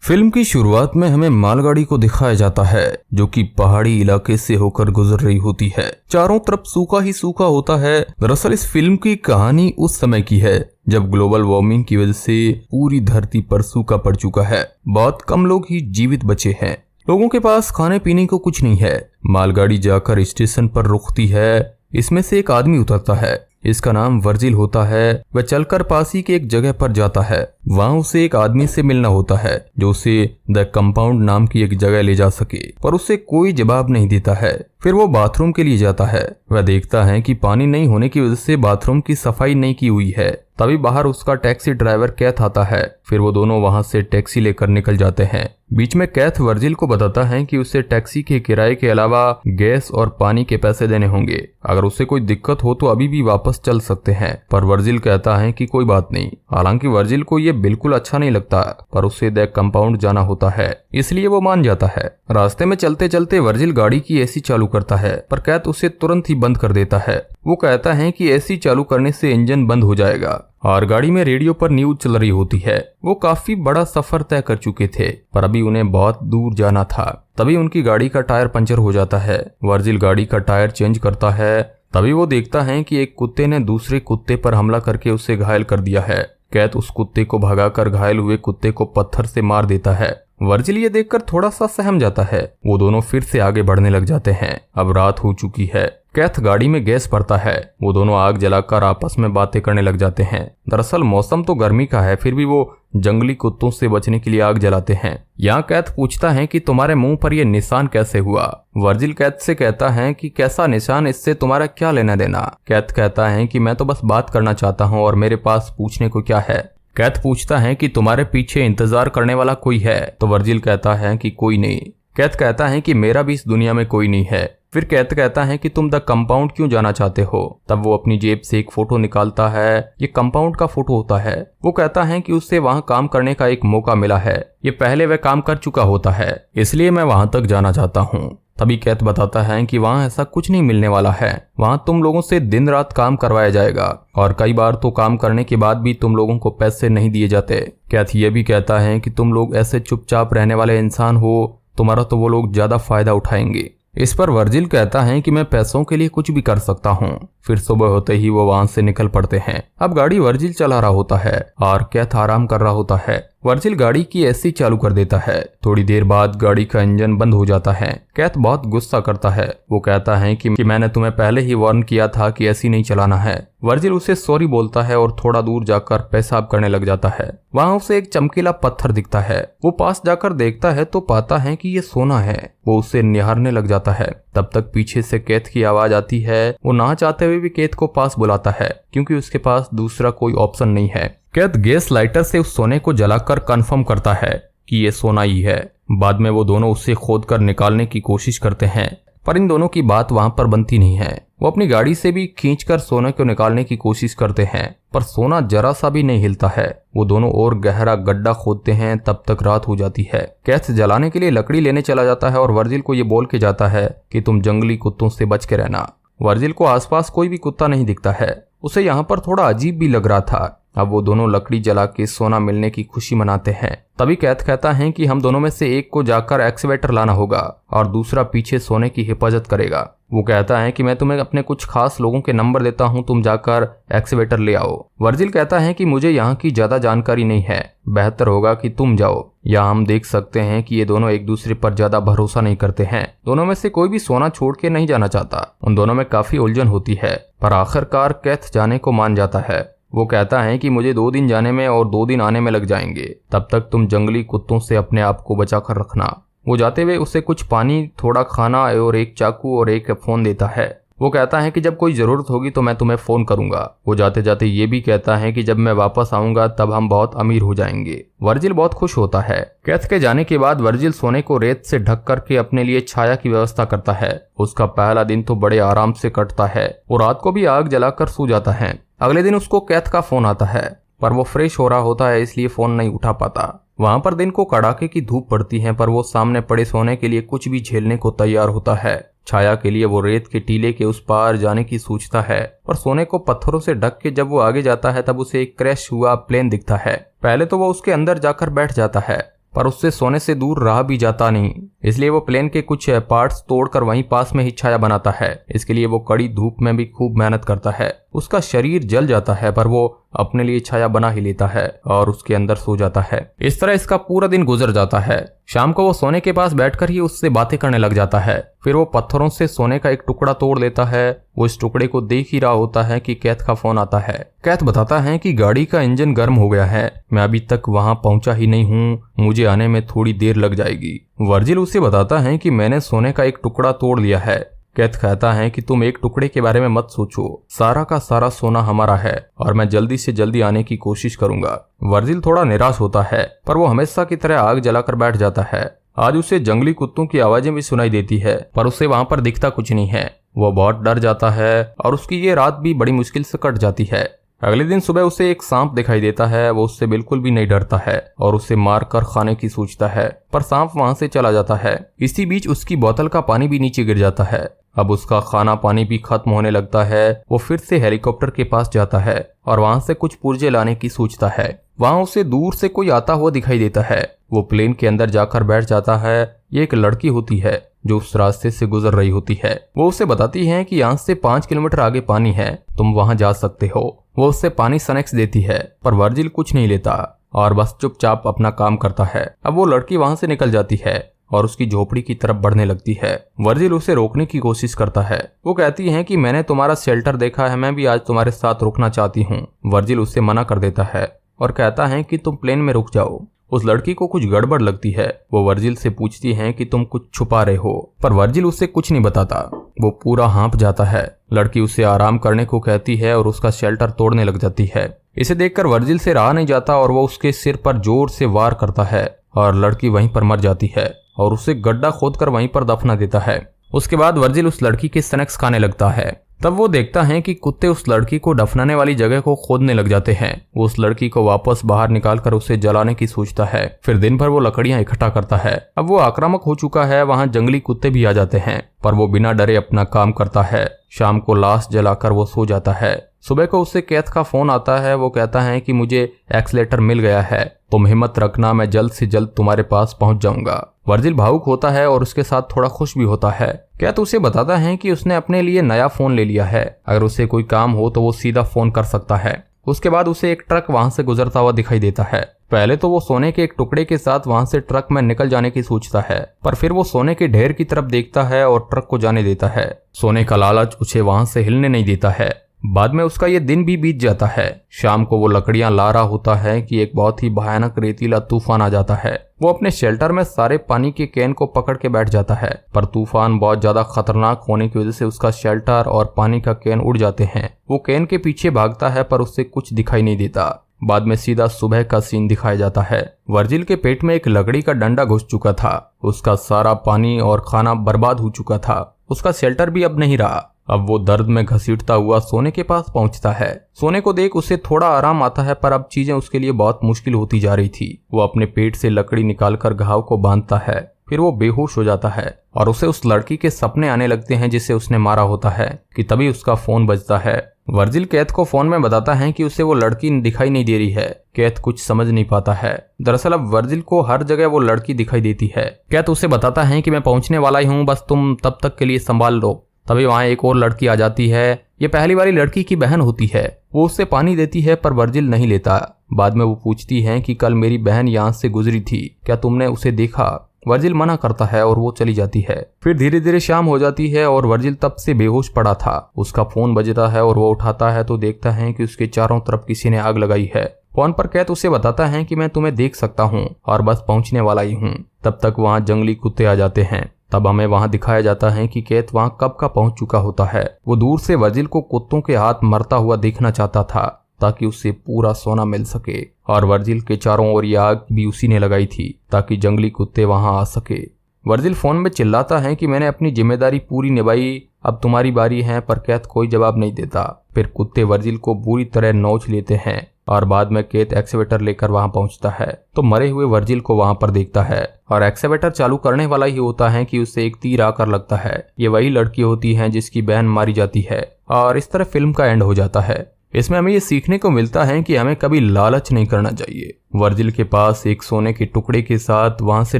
Film की शुरुआत में हमें मालगाड़ी को दिखाया जाता है जो कि पहाड़ी इलाके से होकर गुजर रही होती है। चारों तरफ सूखा ही सूखा होता है। दरअसल इस फिल्म की कहानी उस समय की है जब ग्लोबल वार्मिंग की वजह से पूरी धरती पर सूखा पड़ चुका है। बहुत कम लोग ही जीवित बचे हैं। लोगों के पास खाने पीने को कुछ नहीं है। मालगाड़ी जाकर स्टेशन पर रुकती है। इसमें से एक आदमी उतरता है। इसका नाम वर्जिल होता है। वह चलकर पास ही की एक जगह पर जाता है। वहां उसे एक आदमी से मिलना होता है जो उसे द कंपाउंड नाम की एक जगह ले जा सके, पर उसे कोई जवाब नहीं देता है। फिर वो बाथरूम के लिए जाता है। वह देखता है कि पानी नहीं होने की वजह से बाथरूम की सफाई नहीं की हुई है। तभी बाहर उसका टैक्सी ड्राइवर कैथ आता है। फिर वो दोनों वहां से टैक्सी लेकर निकल जाते हैं। बीच में कैथ वर्जिल को बताता है कि उसे टैक्सी के किराए के अलावा गैस और पानी के पैसे देने होंगे। अगर उसे कोई दिक्कत हो तो अभी भी वापस चल सकते हैं, पर वर्जिल कहता है कि कोई बात नहीं। हालांकि वर्जिल को ये बिल्कुल अच्छा नहीं लगता, पर उसे द कंपाउंड जाना होता है, इसलिए वो मान जाता है। रास्ते में चलते चलते वर्जिल गाड़ी की एसी चालू करता है, पर कैथ उसे तुरंत ही बंद कर देता है। वो कहता है कि एसी चालू करने से इंजन बंद हो जाएगा। और गाड़ी में रेडियो पर न्यूज चल रही होती है। वो काफी बड़ा सफर तय कर चुके थे, पर अभी उन्हें बहुत दूर जाना था। तभी उनकी गाड़ी का टायर पंचर हो जाता है। वर्जिल गाड़ी का टायर चेंज करता है। तभी वो देखता है कि एक कुत्ते ने दूसरे कुत्ते पर हमला करके उसे घायल कर दिया है। कैथ उस कुत्ते को भगाकर घायल हुए कुत्ते को पत्थर से मार देता है। वर्जिल ये देखकर थोड़ा सा सहम जाता है। वो दोनों फिर से आगे बढ़ने लग जाते हैं। अब रात हो चुकी है। कैथ गाड़ी में गैस भरता है। वो दोनों आग जलाकर आपस में बातें करने लग जाते हैं। दरअसल मौसम तो गर्मी का है, फिर भी वो जंगली कुत्तों से बचने के लिए आग जलाते हैं। यहाँ कैथ पूछता है कि तुम्हारे मुंह पर यह निशान कैसे हुआ। वर्जिल कैथ से कहता है कि कैसा निशान, इससे तुम्हारा क्या लेना देना। कैथ कहता है कि मैं तो बस बात करना चाहता हूँ और मेरे पास पूछने को क्या है। कैथ पूछता है कि तुम्हारे पीछे इंतजार करने वाला कोई है, तो वर्जिल कहता है कि कोई नहीं। कैथ कहता है कि मेरा भी इस दुनिया में कोई नहीं है। फिर कैथ कहता है कि तुम द कंपाउंड क्यों जाना चाहते हो। तब वो अपनी जेब से एक फोटो निकालता है। ये कंपाउंड का फोटो होता है। वो कहता है कि उसे वहां काम करने का एक मौका मिला है। ये पहले वह काम कर चुका होता है, इसलिए मैं वहां तक जाना चाहता हूँ। तभी कैथ बताता है कि वहां ऐसा कुछ नहीं मिलने वाला है। वहां तुम लोगों से दिन रात काम करवाया जाएगा और कई बार तो काम करने के बाद भी तुम लोगों को पैसे नहीं दिए जाते। कैथ ये भी कहता है कि तुम लोग ऐसे चुपचाप रहने वाले इंसान हो, तुम्हारा तो वो लोग ज्यादा फायदा उठाएंगे। इस पर वर्जिल कहता है कि मैं पैसों के लिए कुछ भी कर सकता हूँ। फिर सुबह होते ही वो वहां से निकल पड़ते हैं। अब गाड़ी वर्जिल चला रहा होता है और कैथ आराम कर रहा होता है। वर्जिल गाड़ी की एसी चालू कर देता है। थोड़ी देर बाद गाड़ी का इंजन बंद हो जाता है। कैथ बहुत गुस्सा करता है। वो कहता है कि मैंने तुम्हें पहले ही वार्न किया था कि एसी नहीं चलाना है। वर्जिल उसे सॉरी बोलता है और थोड़ा दूर जाकर पेशाब करने लग जाता है। वहां उसे एक चमकीला पत्थर दिखता है। वो पास जाकर देखता है तो पाता है कि ये सोना है। वो उसे निहारने लग जाता है। तब तक पीछे से कैथ की आवाज आती है। वो ना चाहते हुए भी कैथ को पास बुलाता है क्योंकि उसके पास दूसरा कोई ऑप्शन नहीं है। कैथ गैस लाइटर से उस सोने को जलाकर कंफर्म करता है कि ये सोना ही है। बाद में वो दोनों उसे खोदकर निकालने की कोशिश करते हैं, पर इन दोनों की बात वहां पर बनती नहीं है। वो अपनी गाड़ी से भी खींचकर सोने को निकालने की कोशिश करते हैं, पर सोना जरा सा भी नहीं हिलता है। वो दोनों और गहरा गड्ढा खोदते हैं। तब तक रात हो जाती है। कैथ जलाने के लिए लकड़ी लेने चला जाता है और वर्जिल को ये बोल के जाता है कि तुम जंगली कुत्तों से बच के रहना। वर्जिल को आसपास कोई भी कुत्ता नहीं दिखता है। उसे यहाँ पर थोड़ा अजीब भी लग रहा था। अब वो दोनों लकड़ी जला के सोना मिलने की खुशी मनाते हैं। तभी कैथ कहता है कि हम दोनों में से एक को जाकर एक्सीवेटर लाना होगा और दूसरा पीछे सोने की हिफाजत करेगा। वो कहता है कि मैं तुम्हें अपने कुछ खास लोगों के नंबर देता हूँ, तुम जाकर एक्सीवेटर ले आओ। वर्जिल कहता है कि मुझे यहाँ की ज्यादा जानकारी नहीं है, बेहतर होगा कि तुम जाओ। यहाँ हम देख सकते हैं कि ये दोनों एक दूसरे पर ज्यादा भरोसा नहीं करते हैं। दोनों में से कोई भी सोना छोड़ के नहीं जाना चाहता। उन दोनों में काफी उलझन होती है, पर आखिरकार कैथ जाने को मान जाता है। वो कहता है कि मुझे 2 दिन जाने में और 2 दिन आने में लग जाएंगे। तब तक तुम जंगली कुत्तों से अपने आप को बचा कर रखना। वो जाते हुए उसे कुछ पानी, थोड़ा खाना और एक चाकू और एक फोन देता है। वो कहता है कि जब कोई जरूरत होगी तो मैं तुम्हें फोन करूंगा। वो जाते जाते ये भी कहता है कि जब मैं वापस आऊंगा तब हम बहुत अमीर हो जाएंगे। वर्जिल बहुत खुश होता है। कैथ के जाने के बाद वर्जिल सोने को रेत से ढक करके अपने लिए छाया की व्यवस्था करता है। उसका पहला दिन तो बड़े आराम से कटता है। वो रात को भी आग जलाकर सो जाता है। अगले दिन उसको कैथ का फोन आता है, पर वो फ्रेश हो रहा होता है, इसलिए फोन नहीं उठा पाता। वहां पर दिन को कड़ाके की धूप पड़ती है, पर वो सामने पड़े सोने के लिए कुछ भी झेलने को तैयार होता है। छाया के लिए वो रेत के टीले के उस पार जाने की सोचता है, पर सोने को पत्थरों से ढक के जब वो आगे जाता है तब उसे एक क्रैश हुआ प्लेन दिखता है। पहले तो वो उसके अंदर जाकर बैठ जाता है, पर उससे सोने से दूर रहा भी जाता नहीं। इसलिए वो प्लेन के कुछ पार्ट्स तोड़कर वहीं पास में ही छाया बनाता है। इसके लिए वो कड़ी धूप में भी खूब मेहनत करता है। उसका शरीर जल जाता है पर वो अपने लिए छाया बना ही लेता है और उसके अंदर सो जाता है। इस तरह इसका पूरा दिन गुजर जाता है। शाम को वो सोने के पास बैठकर ही उससे बातें करने लग जाता है। फिर वो पत्थरों से सोने का एक टुकड़ा तोड़ लेता है। वो इस टुकड़े को देख ही रहा होता है कि कैथ का फोन आता है। कैथ बताता है कि गाड़ी का इंजन गर्म हो गया है, मैं अभी तक वहां पहुंचा ही नहीं हूँ, मुझे आने में थोड़ी देर लग जाएगी। वर्जिल उसे बताता है कि मैंने सोने का एक टुकड़ा तोड़ लिया है। कैथ कहता है कि तुम एक टुकड़े के बारे में मत सोचो, सारा का सारा सोना हमारा है और मैं जल्दी से जल्दी आने की कोशिश करूंगा। वर्जिल थोड़ा निराश होता है पर वो हमेशा की तरह आग जलाकर बैठ जाता है। आज उसे जंगली कुत्तों की आवाजें भी सुनाई देती है पर उसे वहां पर दिखता कुछ नहीं है। वो बहुत डर जाता है और उसकी ये रात भी बड़ी मुश्किल से कट जाती है। अगले दिन सुबह उसे एक सांप दिखाई देता है। वो उससे बिल्कुल भी नहीं डरता है और उसे मार कर खाने की सोचता है पर सांप वहां से चला जाता है। इसी बीच उसकी बोतल का पानी भी नीचे गिर जाता है। अब उसका खाना पानी भी खत्म होने लगता है। वो फिर से हेलीकॉप्टर के पास जाता है और वहां से कुछ पुर्जे लाने की सोचता है। वहां उसे दूर से कोई आता हुआ दिखाई देता है। वो प्लेन के अंदर जाकर बैठ जाता है। ये एक लड़की होती है जो उस रास्ते से गुजर रही होती है। वो उसे बताती है कि यहाँ से 5 किलोमीटर आगे पानी है, तुम वहां जा सकते हो। वो उससे पानी स्नैक्स देती है पर वर्जिल कुछ नहीं लेता और बस चुपचाप अपना काम करता है। अब वो लड़की वहां से निकल जाती है और उसकी झोपड़ी की तरफ बढ़ने लगती है। वर्जिल उसे रोकने की कोशिश करता है। वो कहती है कि मैंने तुम्हारा शेल्टर देखा है, मैं भी आज तुम्हारे साथ रुकना चाहती हूँ। वर्जिल उससे मना कर देता है और कहता है कि तुम प्लेन में रुक जाओ। उस लड़की को कुछ गड़बड़ लगती है। वो वर्जिल से पूछती है कि तुम कुछ छुपा रहे हो, पर वर्जिल उससे कुछ नहीं बताता। वो पूरा हाँफ जाता है। लड़की उसे आराम करने को कहती है और उसका शेल्टर तोड़ने लग जाती है। इसे देखकर वर्जिल से रहा नहीं जाता और वो उसके सिर पर जोर से वार करता है और लड़की वहीं पर मर जाती है और उसे गड्ढा खोदकर वहीं पर दफना देता है। उसके बाद वर्जिल उस लड़की के स्नैक्स खाने लगता है। तब वो देखता है कि कुत्ते उस लड़की को दफनाने वाली जगह को खोदने लग जाते हैं। वो उस लड़की को वापस बाहर निकालकर उसे जलाने की सोचता है। फिर दिन भर वो लकड़ियां इकट्ठा करता है। अब वो आक्रामक हो चुका है। वहां जंगली कुत्ते भी आ जाते हैं पर वो बिना डरे अपना काम करता है। शाम को लाश जलाकर वो सो जाता है। सुबह को उससे कैथ का फोन आता है। वो कहता है कि मुझे एक्सलेटर मिल गया है, तुम हिम्मत रखना, मैं जल्द से जल्द तुम्हारे पास पहुंच जाऊंगा। वर्जिल भावुक होता है और उसके साथ थोड़ा खुश भी होता है। कैथ उसे बताता है कि उसने अपने लिए नया फोन ले लिया है, अगर उसे कोई काम हो तो वो सीधा फोन कर सकता है। उसके बाद उसे एक ट्रक वहां से गुजरता हुआ दिखाई देता है। पहले तो वो सोने के एक टुकड़े के साथ वहां से ट्रक में निकल जाने की सोचता है पर फिर वो सोने के ढेर की तरफ देखता है और ट्रक को जाने देता है। सोने का लालच उसे वहां से हिलने नहीं देता है। बाद में उसका ये दिन भी बीत जाता है। शाम को वो लकड़ियां ला रहा होता है कि एक बहुत ही भयानक रेतीला तूफान आ जाता है। वो अपने शेल्टर में सारे पानी के कैन को पकड़ के बैठ जाता है पर तूफान बहुत ज्यादा खतरनाक होने की वजह से उसका शेल्टर और पानी का कैन उड़ जाते हैं। वो कैन के पीछे भागता है पर उससे कुछ दिखाई नहीं देता। बाद में सीधा सुबह का सीन दिखाया जाता है। वर्जिल के पेट में एक लकड़ी का डंडा घुस चुका था। उसका सारा पानी और खाना बर्बाद हो चुका था। उसका शेल्टर भी अब नहीं रहा। अब वो दर्द में घसीटता हुआ सोने के पास पहुंचता है। सोने को देख उसे थोड़ा आराम आता है पर अब चीजें उसके लिए बहुत मुश्किल होती जा रही थी। वो अपने पेट से लकड़ी निकालकर घाव को बांधता है। फिर वो बेहोश हो जाता है और उसे उस लड़की के सपने आने लगते हैं जिसे उसने मारा होता है कि तभी उसका फोन बजता है। वर्जिल कैथ को फोन में बताता है कि उसे वो लड़की दिखाई नहीं दे रही है। कैथ कुछ समझ नहीं पाता है। दरअसल अब वर्जिल को हर जगह वो लड़की दिखाई देती है। कैथ उसे बताता है कि मैं पहुंचने वाला ही हूँ, बस तुम तब तक के लिए संभाल लो। तभी वहां एक और लड़की आ जाती है। ये पहली वाली लड़की की बहन होती है। वो उससे पानी देती है पर वर्जिल नहीं लेता। बाद में वो पूछती है कि कल मेरी बहन यहाँ से गुजरी थी, क्या तुमने उसे देखा? वर्जिल मना करता है और वो चली जाती है। फिर धीरे धीरे शाम हो जाती है और वर्जिल तब से बेहोश पड़ा था। उसका फोन बजता है और वो उठाता है तो देखता है कि उसके चारों तरफ किसी ने आग लगाई है। फोन पर कैथ उसे बताता है कि मैं तुम्हें देख सकता हूँ और बस पहुंचने वाला ही हूँ। तब तक वहाँ जंगली कुत्ते आ जाते हैं। तब हमें वहां दिखाया जाता है कि कैथ वहां कब का पहुंच चुका होता है। वो दूर से वर्जिल को कुत्तों के हाथ मरता हुआ देखना चाहता था ताकि उसे पूरा सोना मिल सके और वर्जिल के चारों ओर ये आग भी उसी ने लगाई थी ताकि जंगली कुत्ते वहां आ सके। वर्जिल फोन में चिल्लाता है कि मैंने अपनी जिम्मेदारी पूरी निभाई, अब तुम्हारी बारी है, पर कैथ कोई जवाब नहीं देता। फिर कुत्ते वर्जिल को बुरी तरह नोच लेते हैं और बाद में कैथ एक्सीवेटर लेकर वहां पहुंचता है तो मरे हुए वर्जिल को वहां पर देखता है और एक्सीवेटर चालू करने वाला ही होता है कि उसे एक तीर आकर लगता है। ये वही लड़की होती है जिसकी बहन मारी जाती है और इस तरह फिल्म का एंड हो जाता है। इसमें हमें ये सीखने को मिलता है कि हमें कभी लालच नहीं करना चाहिए। वर्जिल के पास एक सोने के टुकड़े के साथ वहां से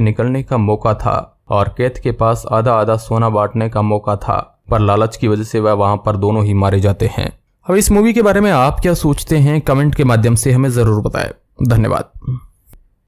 निकलने का मौका था और केथ के पास आधा आधा सोना बांटने का मौका था, पर लालच की वजह से वह वहां पर दोनों ही मारे जाते हैं। अब इस मूवी के बारे में आप क्या सोचते हैं, कमेंट के माध्यम से हमें जरूर बताएं। धन्यवाद।